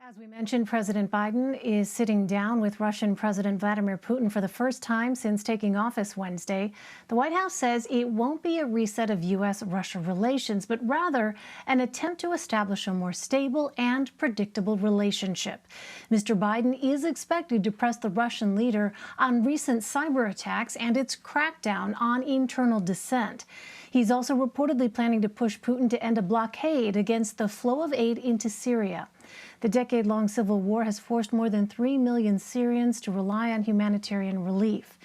As we mentioned, President Biden is sitting down with Russian President Vladimir Putin for the first time since taking office Wednesday. The White House says it won't be a reset of U.S.-Russia relations, but rather an attempt to establish a more stable and predictable relationship. Mr. Biden is expected to press the Russian leader on recent cyber attacks and its crackdown on internal dissent. He's also reportedly planning to push Putin to end a blockade against the flow of aid into Syria. The decade-long civil war has forced more than 3 million Syrians to rely on humanitarian relief.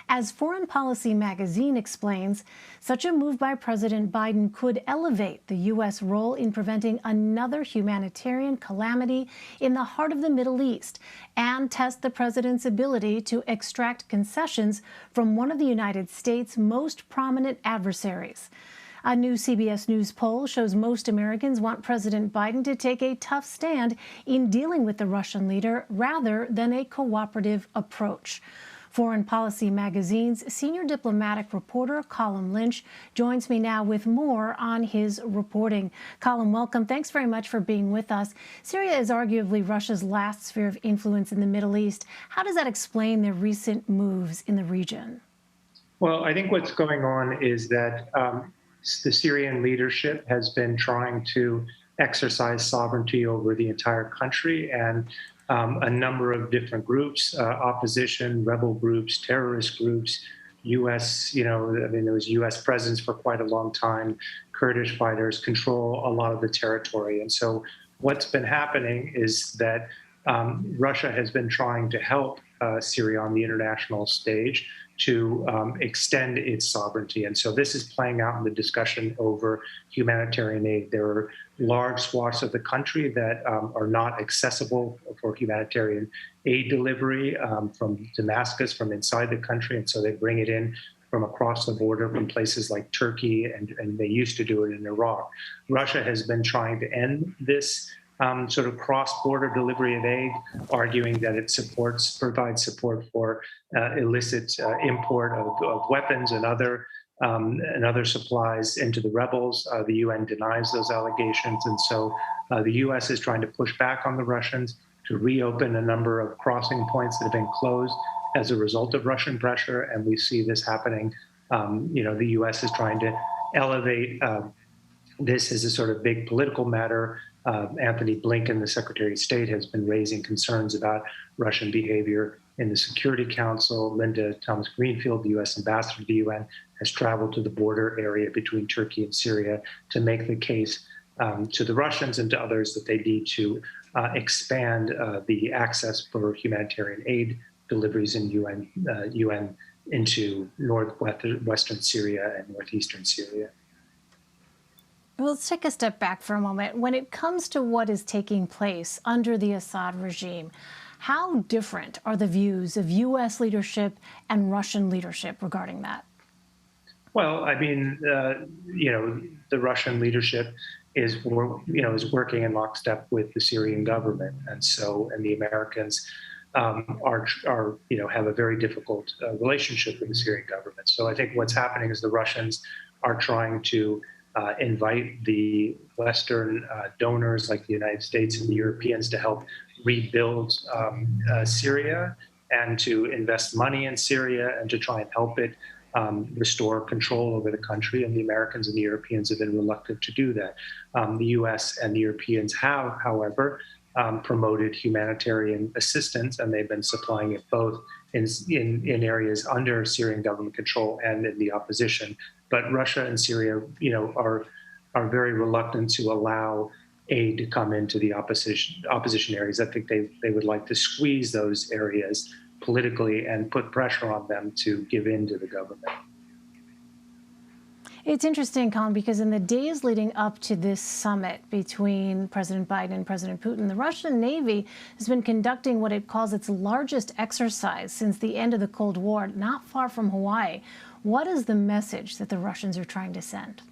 As Foreign Policy magazine explains, such a move by President Biden could elevate the U.S. role in preventing another humanitarian calamity in the heart of the Middle East and test the president's ability to extract concessions from one of the United States' most prominent adversaries. A new CBS News poll shows most Americans want President Biden to take a tough stand in dealing with the Russian leader rather than a cooperative approach. Foreign Policy magazine's senior diplomatic reporter, Colum Lynch, joins me now with more on his reporting. Colum, welcome. Thanks very much for being with us. Syria is arguably Russia's last sphere of influence in the Middle East. How does that explain their recent moves in the region? Well, I think what's going on is that the Syrian leadership has been trying to exercise sovereignty over the entire country, and a number of different groups, opposition, rebel groups, terrorist groups, there was U.S. presence for quite a long time, Kurdish fighters control a lot of the territory. And so what's been happening is that Russia has been trying to help Syria on the international stage to extend its sovereignty. And so this is playing out in the discussion over humanitarian aid. There are large swaths of the country that are not accessible for humanitarian aid delivery from Damascus, from inside the country. And so they bring it in from across the border from places like Turkey, and they used to do it in Iraq. Russia has been trying to end this sort of cross-border delivery of aid, arguing that it provides support for illicit import of weapons and other supplies into the rebels. The UN denies those allegations, and so the U.S. is trying to push back on the Russians to reopen a number of crossing points that have been closed as a result of Russian pressure, and we see this happening. The U.S. is trying to elevate this as a sort of big political matter. Anthony Blinken, the Secretary of State, has been raising concerns about Russian behavior in the Security Council. Linda Thomas-Greenfield, the U.S. ambassador to the UN, has traveled to the border area between Turkey and Syria to make the case to the Russians and to others that they need to expand the access for humanitarian aid deliveries in UN into northwestern Syria and northeastern Syria. Well, let's take a step back for a moment. When it comes to what is taking place under the Assad regime, how different are the views of U.S. leadership and Russian leadership regarding that? Well, I mean, the Russian leadership is working in lockstep with the Syrian government, and the Americans have a very difficult relationship with the Syrian government. So I think what's happening is the Russians are trying to invite the Western donors like the United States and the Europeans to help rebuild Syria and to invest money in Syria and to try and help it restore control over the country. And the Americans and the Europeans have been reluctant to do that. The U.S. and the Europeans have, however, promoted humanitarian assistance, and they've been supplying it both in areas under Syrian government control and in the opposition. But Russia and Syria, are very reluctant to allow aid to come into the opposition areas. I think they would like to squeeze those areas politically and put pressure on them to give in to the government. It's interesting, Colin, because in the days leading up to this summit between President Biden and President Putin, the Russian Navy has been conducting what it calls its largest exercise since the end of the Cold War, not far from Hawaii. What is the message that the Russians are trying to send?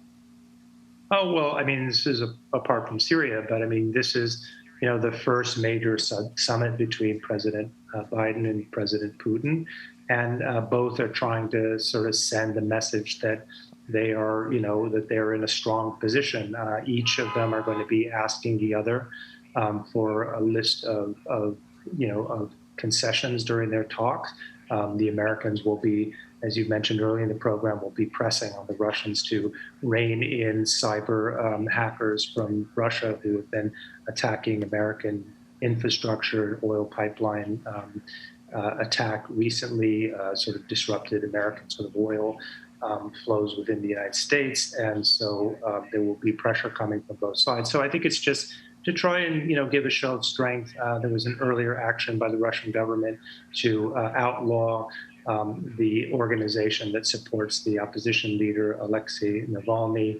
Oh, well, I mean, this is apart from Syria, but I mean, this is, the first major summit between President Biden and President Putin. And both are trying to sort of send the message that they are, that they're in a strong position. Each of them are going to be asking the other for a list of of concessions during their talks. The Americans will be, as you mentioned earlier in the program, will be pressing on the Russians to rein in cyber hackers from Russia who have been attacking American infrastructure, oil pipeline attack recently, sort of disrupted American sort of oil flows within the United States. And so there will be pressure coming from both sides. So I think it's just to try and give a show of strength. There was an earlier action by the Russian government to outlaw the organization that supports the opposition leader Alexei Navalny.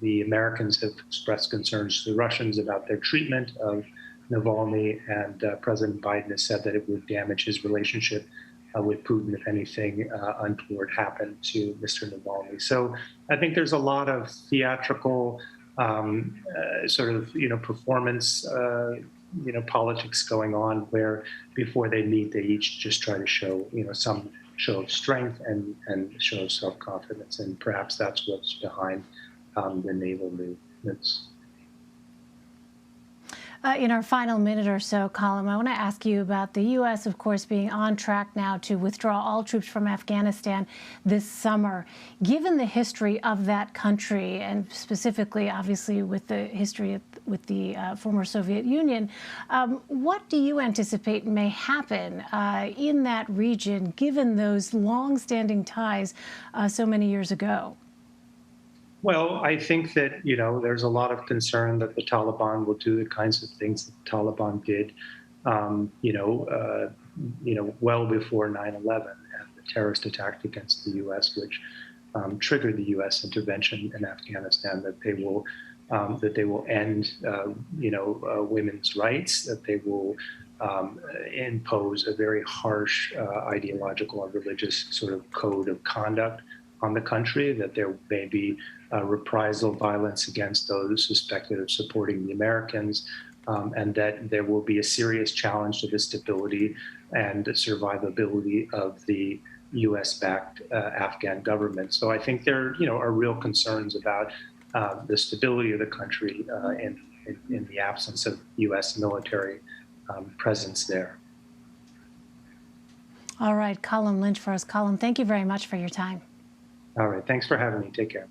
The Americans have expressed concerns to the Russians about their treatment of Navalny, and President Biden has said that it would damage his relationship with Putin if anything untoward happened to Mr. Navalny. So I think there's a lot of theatrical sort of performance politics going on, where before they meet they each just try to show some show of strength and show of self-confidence, and perhaps that's what's behind the naval movements. In our final minute or so, Colum, I want to ask you about the U.S., of course, being on track now to withdraw all troops from Afghanistan this summer. Given the history of that country, and specifically, obviously, with the history with the former Soviet Union, what do you anticipate may happen in that region, given those long-standing ties so many years ago? Well, I think that, there's a lot of concern that the Taliban will do the kinds of things that the Taliban did, well before 9/11 and the terrorist attack against the U.S., which triggered the U.S. intervention in Afghanistan. That they will end, women's rights. That they will impose a very harsh ideological and religious sort of code of conduct on the country, that there may be reprisal violence against those suspected of supporting the Americans, and that there will be a serious challenge to the stability and survivability of the U.S.-backed Afghan government. So I think there, are real concerns about the stability of the country in the absence of U.S. military presence there. All right, Colum Lynch for us. Colum, thank you very much for your time. All right. Thanks for having me. Take care.